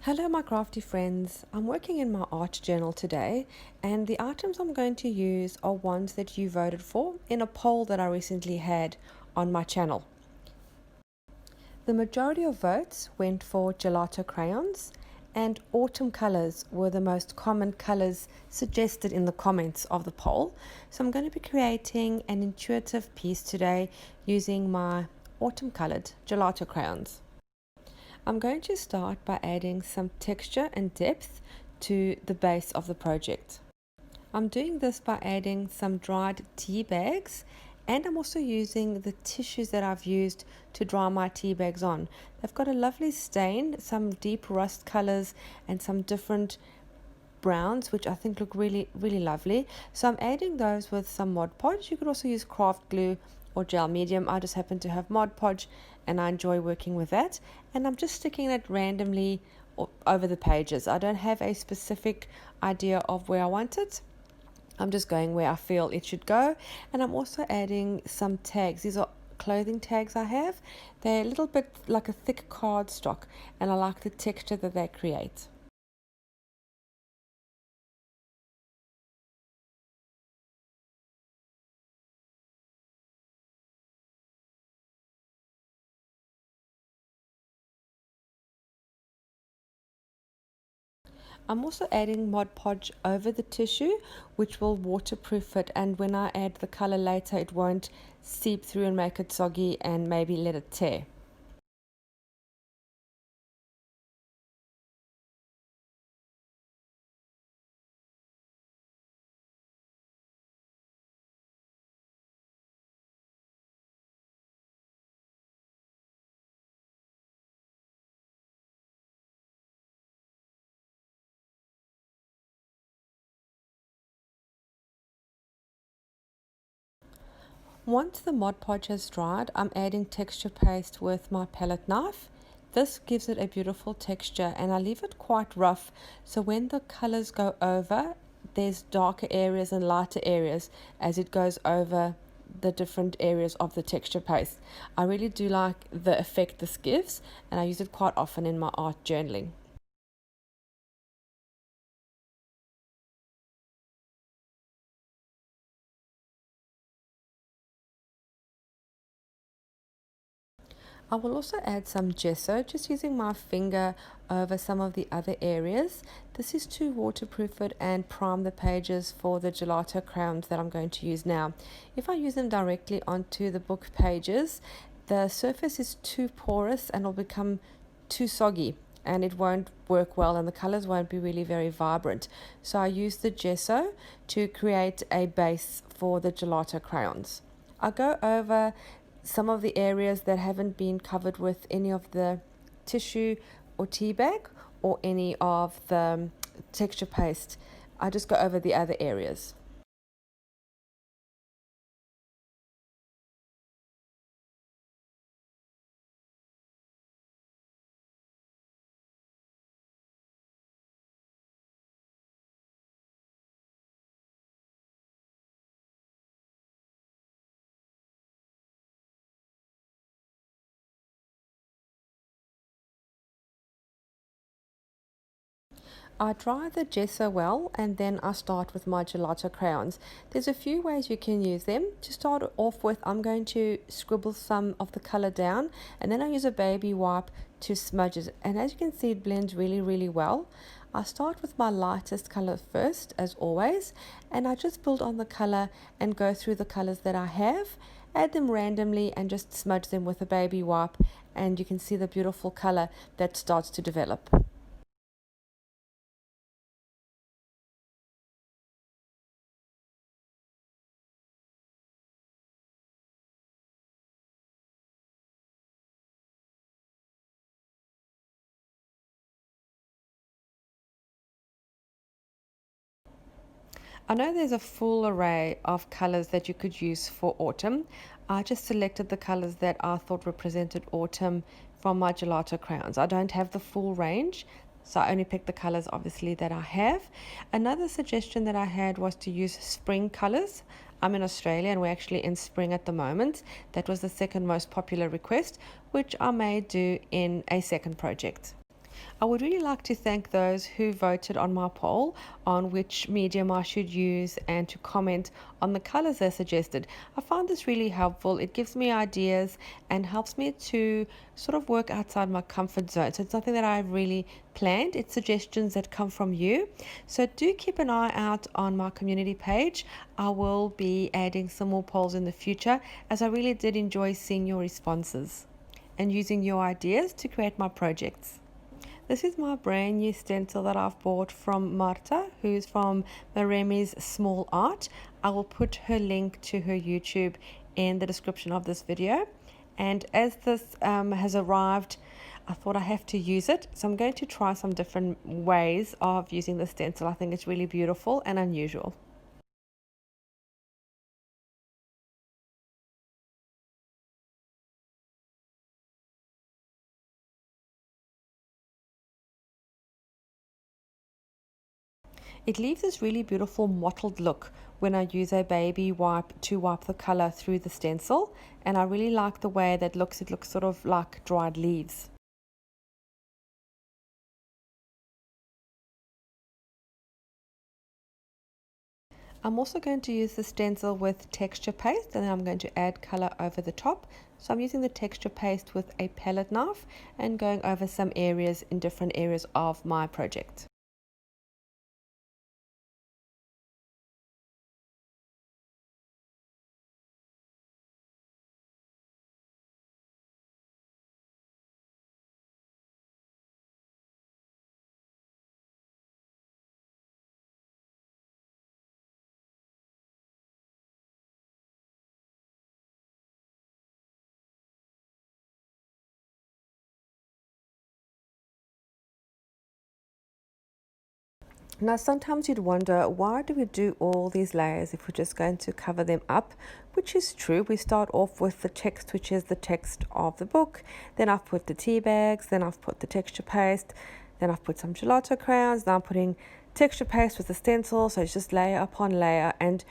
Hello my crafty friends, I'm working in my art journal today and the items I'm going to use are ones that you voted for in a poll that I recently had on my channel. The majority of votes went for gelato crayons and autumn colours were the most common colours suggested in the comments of the poll. So I'm going to be creating an intuitive piece today using my autumn coloured gelato crayons. I'm going to start by adding some texture and depth to the base of the project. I'm doing this by adding some dried tea bags, and I'm also using the tissues that I've used to dry my tea bags on. They've got a lovely stain, some deep rust colors and some different browns which I think look really lovely. So I'm adding those with some Mod Podge. You could also use craft glue or gel medium. I just happen to have Mod Podge and I enjoy working with that, and I'm just sticking it randomly over the pages. I don't have a specific idea of where I want it. I'm just going where I feel it should go. And I'm also adding some tags. These are clothing tags I have. They're a little bit like a thick cardstock and I like the texture that they create. I'm also adding Mod Podge over the tissue, which will waterproof it, and when I add the color later it won't seep through and make it soggy and maybe let it tear. Once the Mod Podge has dried, I'm adding texture paste with my palette knife. This gives it a beautiful texture and I leave it quite rough, so when the colors go over, there's darker areas and lighter areas as it goes over the different areas of the texture paste. I really do like the effect this gives and I use it quite often in my art journaling. I will also add some gesso, just using my finger over some of the other areas. This is to waterproof it and prime the pages for the gelato crayons that I'm going to use now. If I use them directly onto the book pages, the surface is too porous and will become too soggy and it won't work well and the colors won't be really very vibrant. So I use the gesso to create a base for the gelato crayons. I go over some of the areas that haven't been covered with any of the tissue or tea bag or any of the texture paste. I just go over the other areas. I dry the gesso well and then I start with my gelato crayons. There's a few ways you can use them. To start off with, I'm going to scribble some of the color down and then I use a baby wipe to smudge it, and as you can see it blends really well. I start with my lightest color first as always, and I just build on the color and go through the colors that I have, add them randomly and just smudge them with a baby wipe, and you can see the beautiful color that starts to develop. I know there's a full array of colors that you could use for autumn. I just selected the colors that I thought represented autumn from my gelato crayons. I don't have the full range, so I only picked the colors obviously that I have. Another suggestion that I had was to use spring colors. I'm in Australia and we're actually in spring at the moment. That was the second most popular request, which I may do in a second project. I would really like to thank those who voted on my poll on which medium I should use and to comment on the colors they suggested. I found this really helpful. It gives me ideas and helps me to sort of work outside my comfort zone. So it's nothing that I've really planned. It's suggestions that come from you. So do keep an eye out on my community page. I will be adding some more polls in the future, as I really did enjoy seeing your responses and using your ideas to create my projects. This is my brand new stencil that I've bought from Marta, who's from Maremi's Small Art. I will put her link to her YouTube in the description of this video. And as this has arrived, I thought I have to use it. So I'm going to try some different ways of using the stencil. I think it's really beautiful and unusual. It leaves this really beautiful mottled look when I use a baby wipe to wipe the color through the stencil, and I really like the way that looks. It looks sort of like dried leaves. I'm also going to use the stencil with texture paste, and then I'm going to add color over the top. So I'm using the texture paste with a palette knife and going over some areas in different areas of my project. Now, sometimes you'd wonder, why do we do all these layers if we're just going to cover them up? Which is true. We start off with the text, which is the text of the book. Then I've put the tea bags. Then I've put the texture paste. Then I've put some gelato crayons. Now I'm putting texture paste with the stencil. So it's just layer upon layer. And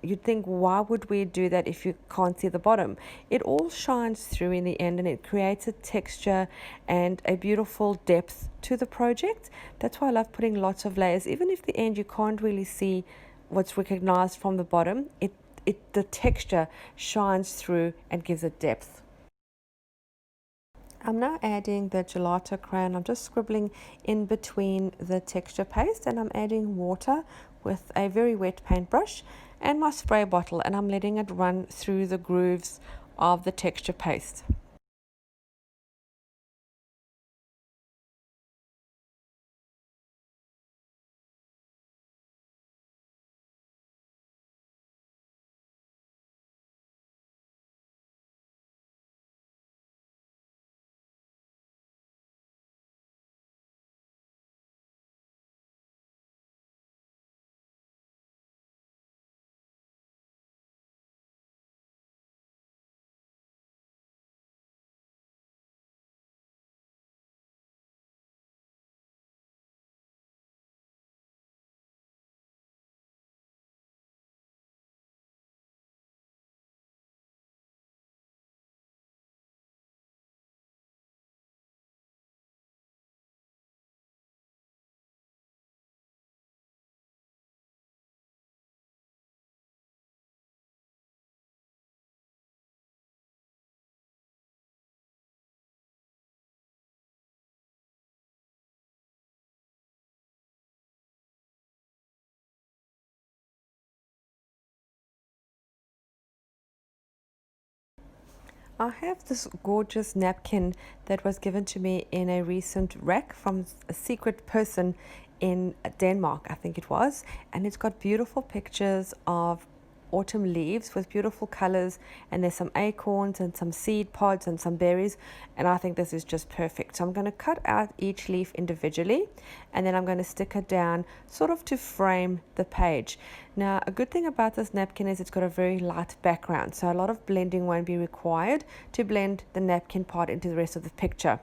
you'd think, why would we do that if you can't see the bottom? It all shines through in the end, and it creates a texture and a beautiful depth to the project. That's why I love putting lots of layers. Even if the end you can't really see what's recognized from the bottom, the texture shines through and gives it depth. I'm now adding the gelato crayon. I'm just scribbling in between the texture paste, and I'm adding water with a very wet paintbrush and my spray bottle, and I'm letting it run through the grooves of the texture paste. I have this gorgeous napkin that was given to me in a recent rack from a secret person in Denmark, I think it was, and it's got beautiful pictures of autumn leaves with beautiful colors, and there's some acorns and some seed pods and some berries, and I think this is just perfect. So I'm going to cut out each leaf individually, and then I'm going to stick it down sort of to frame the page. Now, a good thing about this napkin is it's got a very light background, so a lot of blending won't be required to blend the napkin part into the rest of the picture.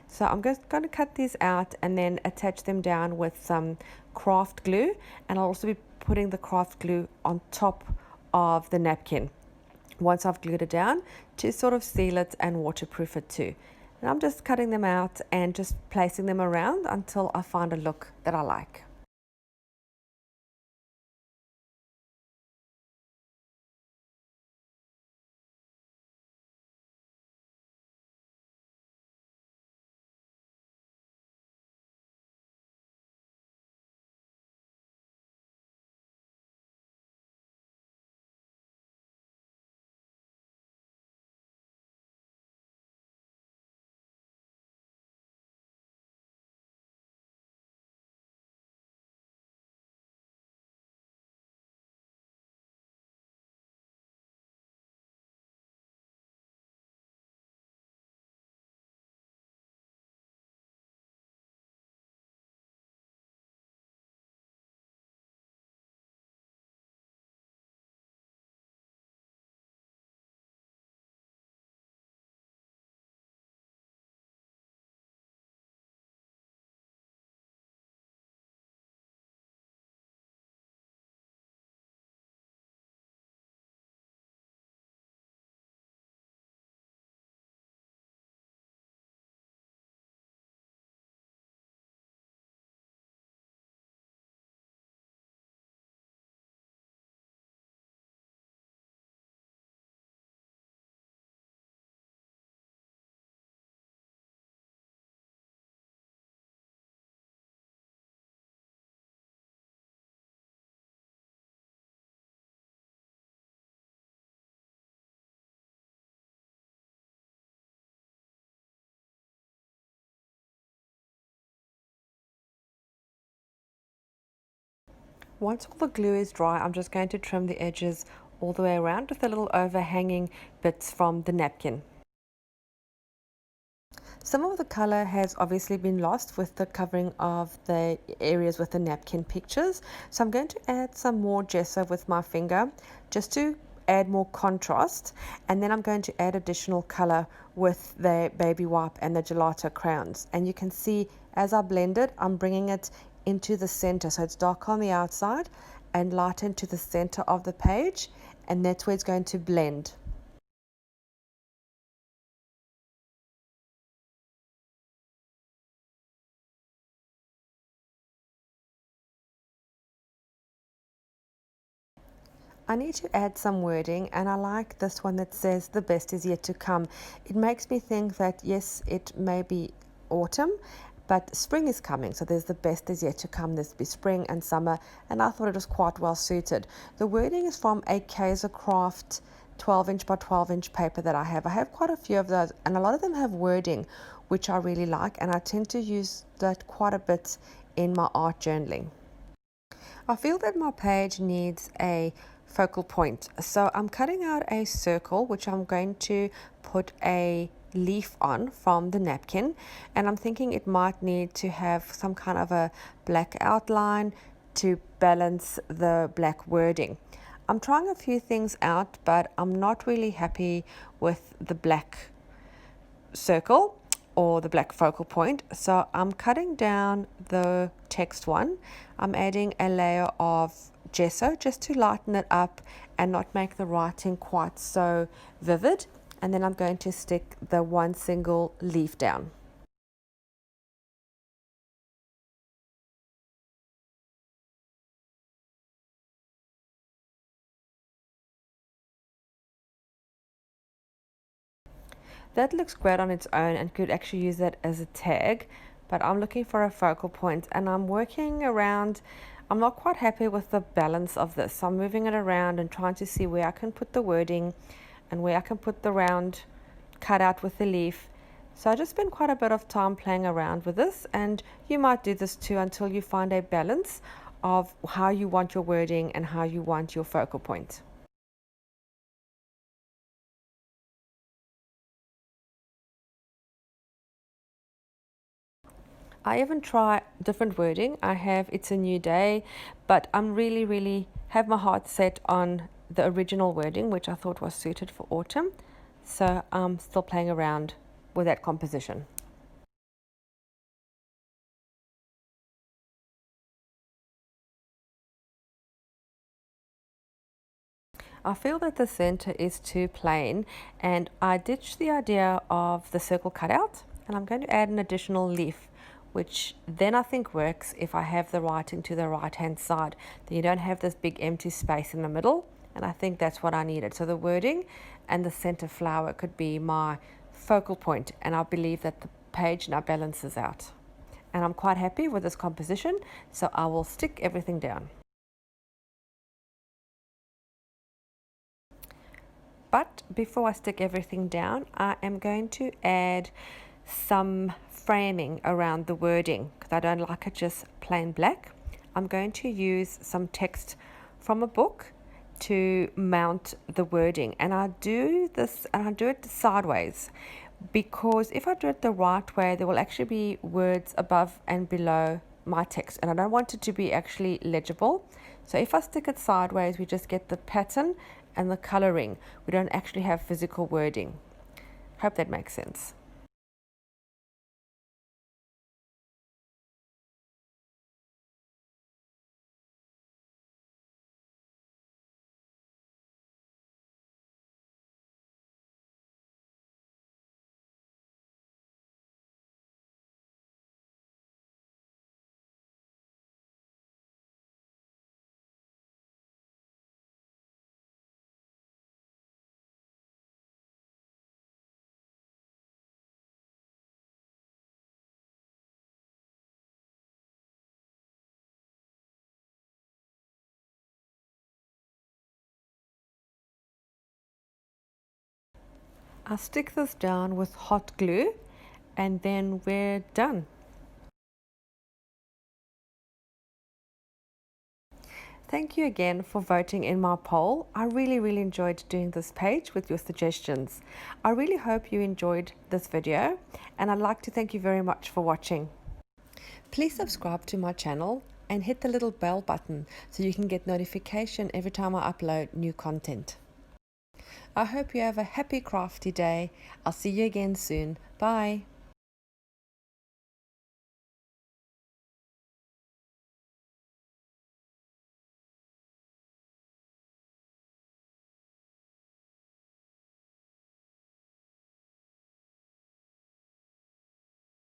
So I'm just going to cut these out and then attach them down with some craft glue, and I'll also be putting the craft glue on top of the napkin once I've glued it down to sort of seal it and waterproof it too. And I'm just cutting them out and just placing them around until I find a look that I like. Once all the glue is dry, I'm just going to trim the edges all the way around with the little overhanging bits from the napkin. Some of the color has obviously been lost with the covering of the areas with the napkin pictures. So I'm going to add some more gesso with my finger just to add more contrast. And then I'm going to add additional color with the baby wipe and the gelato crayons. And you can see as I blend it, I'm bringing it into the center. So it's dark on the outside and light into the center of the page. And that's where it's going to blend. I need to add some wording, and I like this one that says the best is yet to come. It makes me think that yes, it may be autumn, but spring is coming. So there's the best is yet to come. There's be spring and summer, and I thought it was quite well suited. The wording is from a Kaiser Craft 12-inch by 12-inch paper that I have. I have quite a few of those, and a lot of them have wording, which I really like, and I tend to use that quite a bit in my art journaling. I feel that my page needs a focal point. So I'm cutting out a circle, which I'm going to put a leaf on from the napkin. And I'm thinking it might need to have some kind of a black outline to balance the black wording. I'm trying a few things out, but I'm not really happy with the black circle or the black focal point. So I'm cutting down the text one. I'm adding a layer of gesso just to lighten it up and not make the writing quite so vivid. And then I'm going to stick the one single leaf down. That looks great on its own and could actually use that as a tag, but I'm looking for a focal point and I'm working around. I'm not quite happy with the balance of this. So I'm moving it around and trying to see where I can put the wording and where I can put the round cutout with the leaf. So I just spend quite a bit of time playing around with this, and you might do this too until you find a balance of how you want your wording and how you want your focal point. I even try different wording. I have It's a New Day, but I'm really have my heart set on the original wording, which I thought was suited for autumn. So I'm still playing around with that composition. I feel that the center is too plain, and I ditched the idea of the circle cutout And I'm going to add an additional leaf, which then I think works if I have the writing to the right hand side. Then you don't have this big empty space in the middle, and I think that's what I needed. So the wording and the center flower could be my focal point, and I believe that the page now balances out. And I'm quite happy with this composition, so I will stick everything down. But before I stick everything down, I am going to add some framing around the wording because I don't like it just plain black. I'm going to use some text from a book to mount the wording, and I do this and I do it sideways because if I do it the right way, there will actually be words above and below my text, and I don't want it to be actually legible. So if I stick it sideways, we just get the pattern and the coloring. We don't actually have physical wording. Hope that makes sense. I'll stick this down with hot glue and then we're done. Thank you again for voting in my poll. I really enjoyed doing this page with your suggestions. I really hope you enjoyed this video, and I'd like to thank you very much for watching. Please subscribe to my channel and hit the little bell button so you can get notification every time I upload new content. I hope you have a happy crafty day. I'll see you again soon. Bye.